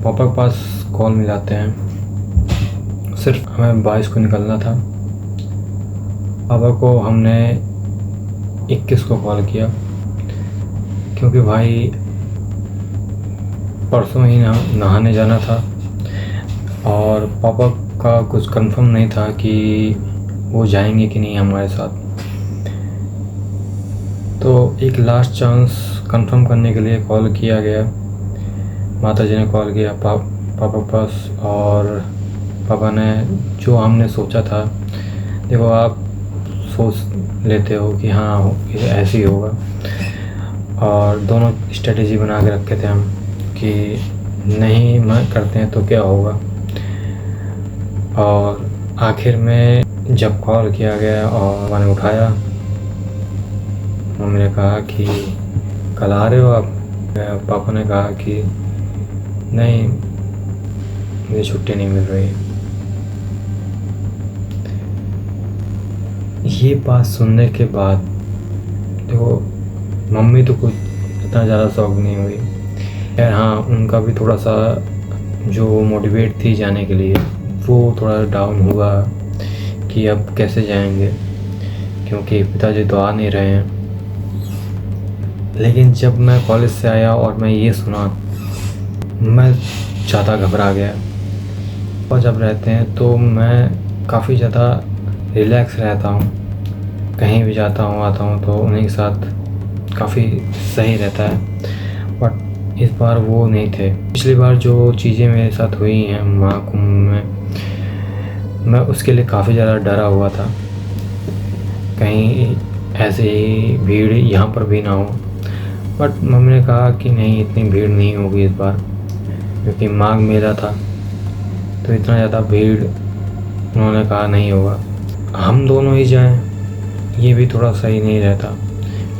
पापा के पास कॉल मिलाते हैं। सिर्फ हमें 22 को निकलना था। पापा को हमने 21 को कॉल किया, क्योंकि भाई परसों ही नहाने जाना था और पापा का कुछ कंफर्म नहीं था कि वो जाएंगे कि नहीं हमारे साथ। तो एक लास्ट चांस कंफर्म करने के लिए कॉल किया गया। माताजी ने कॉल किया पापा के पास, और पापा ने जो हमने सोचा था, देखो आप सोच लेते हो कि हाँ ऐसे ही होगा, और दोनों स्ट्रेटेजी बना के रखे थे हम कि नहीं मैं करते हैं तो क्या होगा। और आखिर में जब कॉल किया गया और मैंने उठाया, मम्मी ने कहा कि कल आ रहे हो आप? पापा ने कहा कि नहीं, मुझे छुट्टी नहीं मिल रही। ये बात सुनने के बाद देखो, मम्मी तो कुछ इतना ज़्यादा शौक नहीं हुई। यार हाँ, उनका भी थोड़ा सा जो मोटिवेट थी जाने के लिए, वो थोड़ा डाउन हुआ कि अब कैसे जाएंगे, क्योंकि पिताजी तो आ नहीं रहे हैं। लेकिन जब मैं कॉलेज से आया और मैं ये सुना, मैं ज़्यादा घबरा गया। और जब रहते हैं तो मैं काफ़ी ज़्यादा रिलैक्स रहता हूँ। कहीं भी जाता हूँ आता हूँ तो उन्हीं के साथ काफ़ी सही रहता है। बट इस बार वो नहीं थे। पिछली बार जो चीज़ें मेरे साथ हुई हैं महाकुंभ में, मैं उसके लिए काफ़ी ज़्यादा डरा हुआ था, कहीं ऐसे ही भीड़ यहाँ पर भी ना हो। बट मम्मी ने कहा कि नहीं, इतनी भीड़ नहीं होगी इस बार, क्योंकि माघ मेला था, तो इतना ज़्यादा भीड़ उन्होंने कहा नहीं होगा। हम दोनों ही जाएं, ये भी थोड़ा सही नहीं रहता।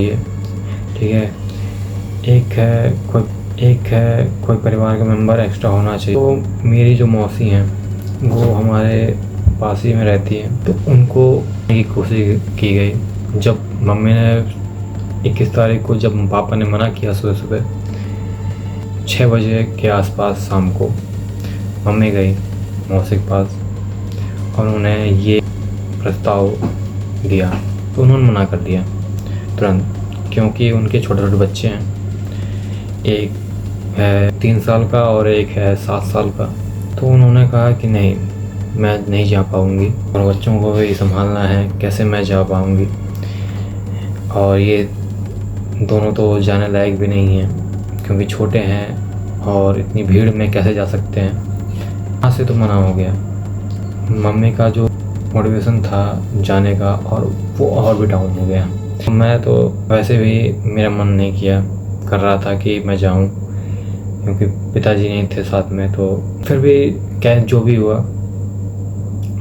ये ठीक है, एक है कोई परिवार का मेंबर एक्स्ट्रा होना चाहिए। तो मेरी जो मौसी हैं वो हमारे पास ही में रहती है, तो उनको की कोशिश की गई। जब मम्मी ने 21 तारीख को, जब पापा ने मना किया, सुबह 6 बजे के आसपास शाम को मम्मी गई मौसी के पास और उन्हें ये प्रस्ताव दिया, तो उन्होंने मना कर दिया तुरंत, क्योंकि उनके छोटे छोटे बच्चे हैं। एक है 3 साल का और एक है 7 साल का। तो उन्होंने कहा कि नहीं, मैं नहीं जा पाऊँगी, और बच्चों को भी संभालना है, कैसे मैं जा पाऊँगी, और ये दोनों तो जाने लायक भी नहीं हैं, क्योंकि छोटे हैं और इतनी भीड़ में कैसे जा सकते हैं। वहाँ से तो मना हो गया। मम्मी का जो मोटिवेशन था जाने का, और वो और भी डाउन हो गया। मैं तो वैसे भी मेरा मन नहीं कर रहा था कि मैं जाऊं, क्योंकि पिताजी नहीं थे साथ में। तो फिर भी क्या जो भी हुआ,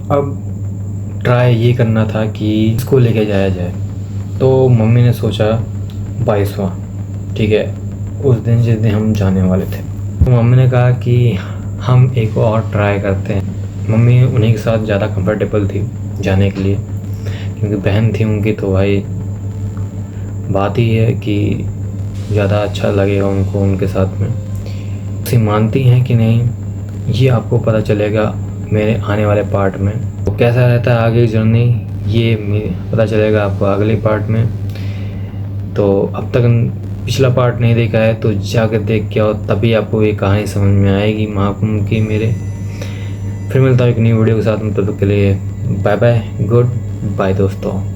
अब ट्राई ये करना था कि इसको लेके जाया जाए। तो मम्मी ने सोचा 22वां, ठीक है, उस दिन जिस दिन हम जाने वाले थे। तो मम्मी ने कहा कि हम एक और ट्राई करते हैं। मम्मी उन्हीं के साथ ज़्यादा कंफर्टेबल थी जाने के लिए, क्योंकि बहन थी उनकी, तो भाई बात ही है कि ज़्यादा अच्छा लगेगा उनको उनके साथ में। उसे मानती हैं कि नहीं, ये आपको पता चलेगा मेरे आने वाले पार्ट में। तो कैसा रहता है आगे जर्नी, ये पता चलेगा आपको अगले पार्ट में। तो अब तक पिछला पार्ट नहीं देखा है तो जाकर देख के आओ, तभी आपको ये कहानी समझ में आएगी महाकुंभ की मेरे। फिर मिलता हूँ एक नई वीडियो के साथ, तब तक के लिए बाय बाय, गुड बाय दोस्तों।